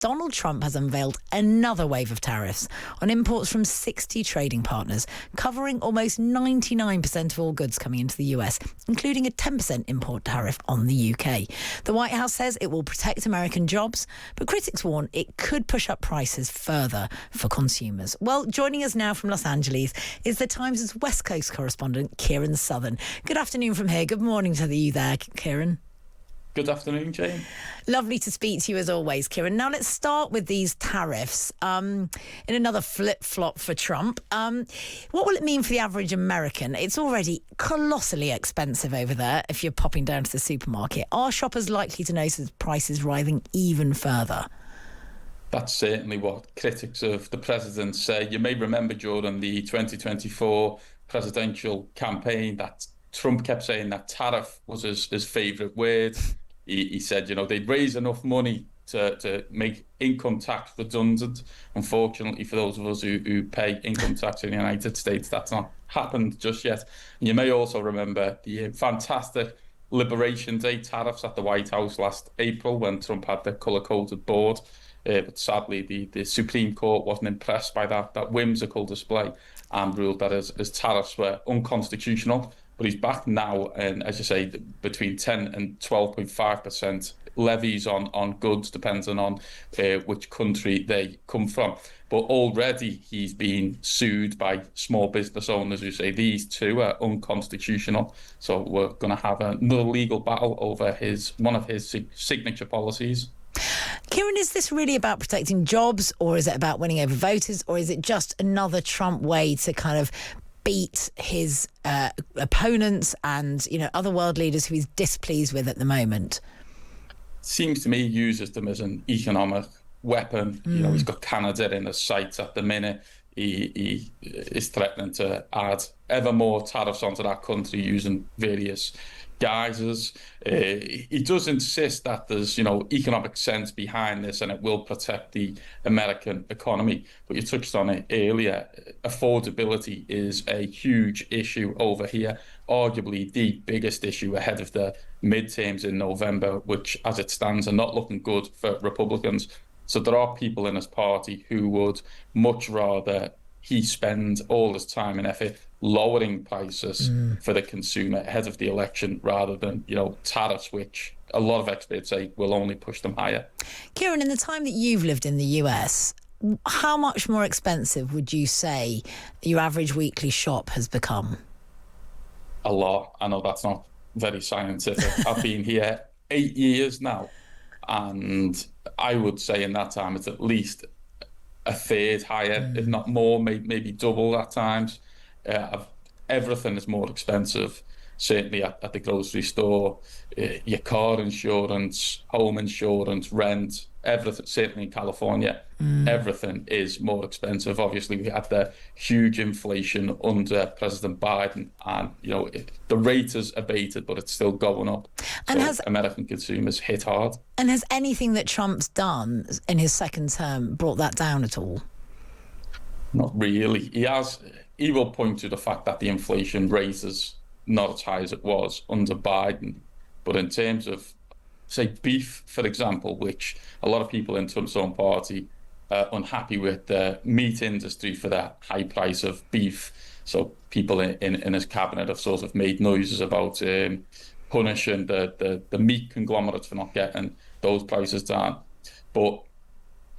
Donald Trump has unveiled another wave of tariffs on imports from 60 trading partners, covering almost 99% of all goods coming into the US, including a 10% import tariff on the UK. The White House says it will protect American jobs, but critics warn it could push up prices further for consumers. Well, joining us now from Los Angeles is the Times' West Coast correspondent, Keiran Southern. Good afternoon from here. Good morning to you there, Keiran. Good afternoon, Jane. Lovely to speak to you as always, Keiran. Now let's start with these tariffs. In another flip-flop for Trump. What will it mean for the average American? It's already colossally expensive over there if you're popping down to the supermarket. Are shoppers likely to notice prices rising even further? That's certainly what critics of the president say. You may remember during the 2024 presidential campaign that Trump kept saying that tariff was his favourite word. He said, they'd raise enough money to make income tax redundant. Unfortunately, for those of us who pay income tax in the United States, that's not happened just yet. And you may also remember the fantastic Liberation Day tariffs at the White House last April when Trump had the colour-coded board. But sadly, the Supreme Court wasn't impressed by that whimsical display and ruled that his tariffs were unconstitutional. But he's back now, and as you say, between 10 and 12.5% levies on goods, depending on which country they come from. But already he's been sued by small business owners who say these two are unconstitutional. So we're going to have another legal battle over one of his signature policies. Keiran, is this really about protecting jobs, or is it about winning over voters, or is it just another Trump way to kind of beat his opponents and other world leaders who he's displeased with at the moment? Seems to me he uses them as an economic weapon. He's got Canada in his sights at the minute. He is threatening to add ever more tariffs onto that country using various guises. He does insist that there's economic sense behind this and it will protect the American economy. But you touched on it earlier. Affordability is a huge issue over here, arguably the biggest issue ahead of the midterms in November, which as it stands are not looking good for Republicans. So there are people in his party who would much rather he spend all his time and effort lowering prices for the consumer ahead of the election rather than, tariffs, which a lot of experts say will only push them higher. Keiran, in the time that you've lived in the US, how much more expensive would you say your average weekly shop has become? A lot. I know that's not very scientific. I've been here 8 years now, and I would say in that time it's at least a third higher, if not more, maybe double at times. Everything is more expensive, certainly at the grocery store. Your car insurance, home insurance, rent, everything, certainly in California, everything is more expensive. Obviously, we had the huge inflation under President Biden, and the rate has abated, but it's still going up. And so American consumers hit hard. And has anything that Trump's done in his second term brought that down at all? Not really. He will point to the fact that the inflation rate is not as high as it was under Biden. But in terms of, say, beef, for example, which a lot of people in Trump's own party are unhappy with the meat industry for the high price of beef. So people in his cabinet have sort of made noises about punishing the meat conglomerates for not getting those prices down. But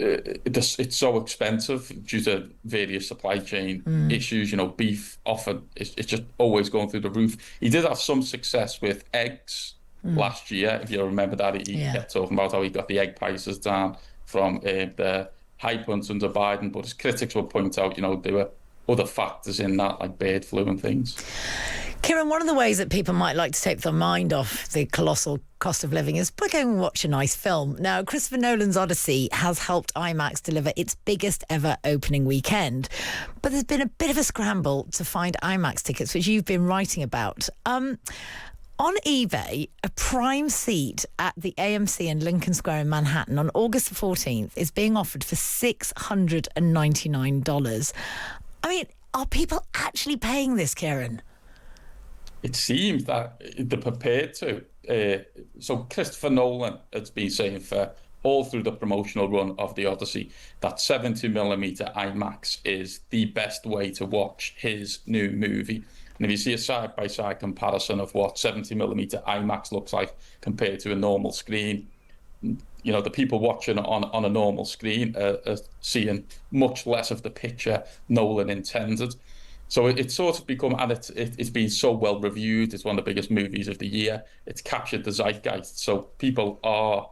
it's so expensive due to various supply chain issues. Beef often it's just always going through the roof. He did have some success with eggs last year, if you remember that. He kept talking about how he got the egg prices down from the high points under Biden, but his critics will point out, there were other factors in that, like bird flu and things. Keiran, one of the ways that people might like to take their mind off the colossal cost of living is by going and watch a nice film. Now, Christopher Nolan's Odyssey has helped IMAX deliver its biggest ever opening weekend. But there's been a bit of a scramble to find IMAX tickets, which you've been writing about. On eBay, a prime seat at the AMC in Lincoln Square in Manhattan on August the 14th is being offered for $699. I mean, are people actually paying this, Keiran? It seems that they're prepared to. So Christopher Nolan has been saying for all through the promotional run of the Odyssey that 70mm IMAX is the best way to watch his new movie. And if you see a side-by-side comparison of what 70mm IMAX looks like compared to a normal screen, the people watching on a normal screen are seeing much less of the picture Nolan intended. So it's sort of become, and it's been so well reviewed. It's one of the biggest movies of the year. It's captured the zeitgeist. So people are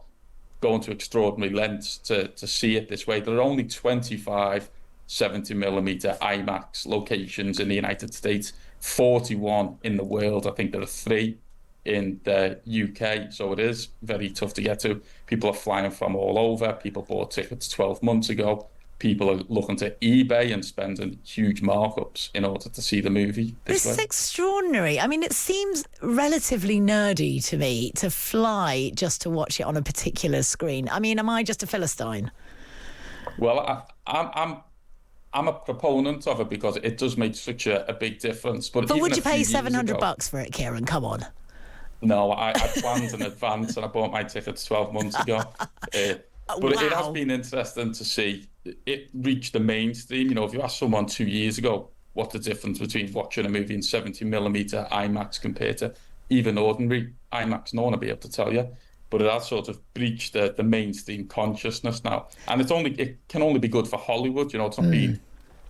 going to extraordinary lengths to see it this way. There are only 25 70mm IMAX locations in the United States, 41 in the world. I think there are 3 in the UK. So it is very tough to get to. People are flying from all over. People bought tickets 12 months ago. People are looking to eBay and spending huge markups in order to see the movie this way. This is extraordinary. I mean, it seems relatively nerdy to me to fly just to watch it on a particular screen. I mean, am I just a Philistine? Well, I'm a proponent of it because it does make such a big difference. But would you pay $700 for it, Kieran? Come on. No, I planned in advance and I bought my tickets 12 months ago. But it has been interesting to see it reach the mainstream. If you ask someone 2 years ago what the difference between watching a movie in 70mm IMAX compared to even ordinary IMAX, no one will be able to tell you. But it has sort of breached the mainstream consciousness now. And it can only be good for Hollywood. It's not been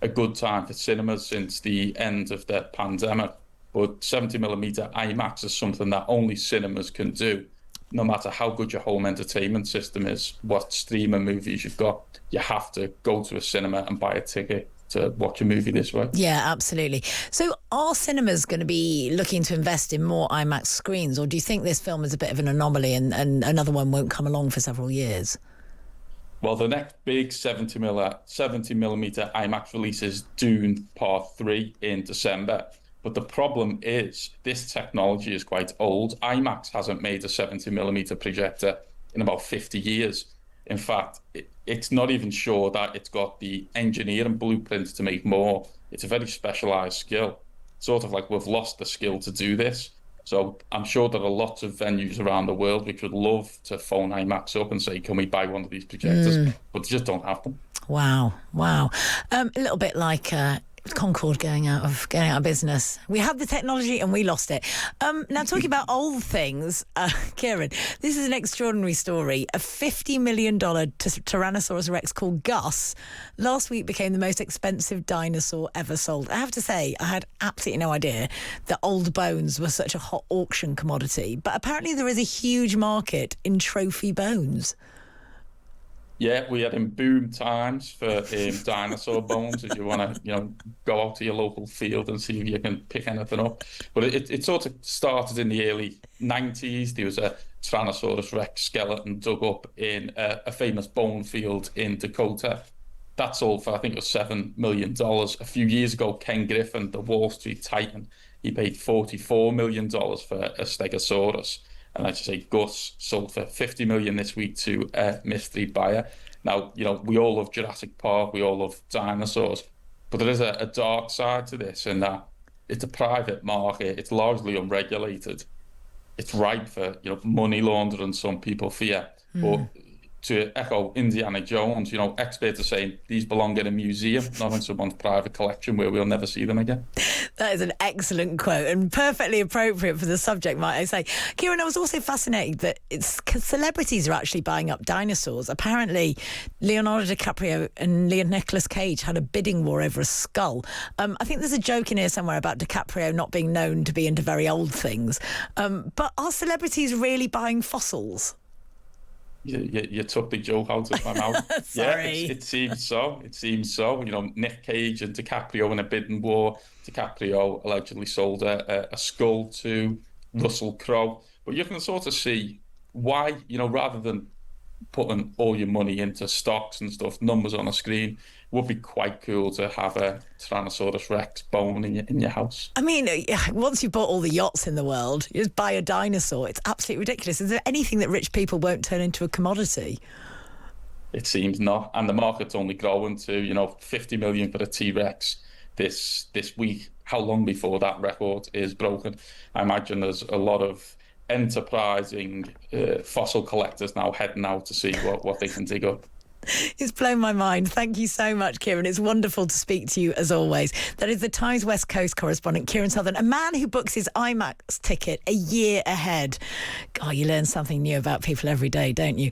a good time for cinemas since the end of the pandemic. But 70mm IMAX is something that only cinemas can do. No matter how good your home entertainment system is, what streaming movies you've got, you have to go to a cinema and buy a ticket to watch a movie this way. Yeah, absolutely. So are cinemas going to be looking to invest in more IMAX screens, or do you think this film is a bit of an anomaly and another one won't come along for several years? Well, the next big 70mm IMAX release is Dune Part 3 in December. But the problem is this technology is quite old. IMAX hasn't made a 70mm projector in about 50 years. In fact, it's not even sure that it's got the engineering blueprints to make more. It's a very specialized skill. Sort of like we've lost the skill to do this. So I'm sure there are lots of venues around the world which would love to phone IMAX up and say, can we buy one of these projectors? But they just don't have them. Wow. A little bit like Concorde going out of business. We had the technology and we lost it. Now, talking about old things, Kieran, this is an extraordinary story. A $50 million Tyrannosaurus Rex called Gus last week became the most expensive dinosaur ever sold. I have to say, I had absolutely no idea that old bones were such a hot auction commodity. But apparently there is a huge market in trophy bones. Yeah, we had in boom times for dinosaur bones. If you want to, go out to your local field and see if you can pick anything up. But it sort of started in the early 90s. There was a Tyrannosaurus Rex skeleton dug up in a famous bone field in Dakota. That sold for, I think it was $7 million. A few years ago, Ken Griffin, the Wall Street Titan, he paid $44 million for a Stegosaurus. And like I say, Gus sold for $50 million this week to a mystery buyer. Now, we all love Jurassic Park, we all love dinosaurs, but there is a dark side to this in that it's a private market, it's largely unregulated, it's ripe for money laundering, some people fear. But to echo Indiana Jones, experts are saying these belong in a museum, not in someone's private collection where we'll never see them again. That is an excellent quote and perfectly appropriate for the subject, might I say. Kieran, I was also fascinated that celebrities are actually buying up dinosaurs. Apparently, Leonardo DiCaprio and Nicolas Cage had a bidding war over a skull. I think there's a joke in here somewhere about DiCaprio not being known to be into very old things. But are celebrities really buying fossils? You took the joke out of my mouth. Sorry. Yeah, it seems so. It seems so. Nick Cage and DiCaprio in a bidding war. DiCaprio allegedly sold a skull to Russell Crowe. But you can sort of see why, rather than putting all your money into stocks and stuff, numbers on a screen, would be quite cool to have a Tyrannosaurus Rex bone in your house. I mean, once you've bought all the yachts in the world, you just buy a dinosaur. It's absolutely ridiculous. Is there anything that rich people won't turn into a commodity? It seems not. And the market's only growing to, $50 million for a T-Rex this week. How long before that record is broken? I imagine there's a lot of enterprising fossil collectors now heading out to see what they can dig up. It's blown my mind. Thank you so much, Kieran. It's wonderful to speak to you as always. That is the Times West Coast correspondent, Keiran Southern, a man who books his IMAX ticket a year ahead. God, you learn something new about people every day, don't you?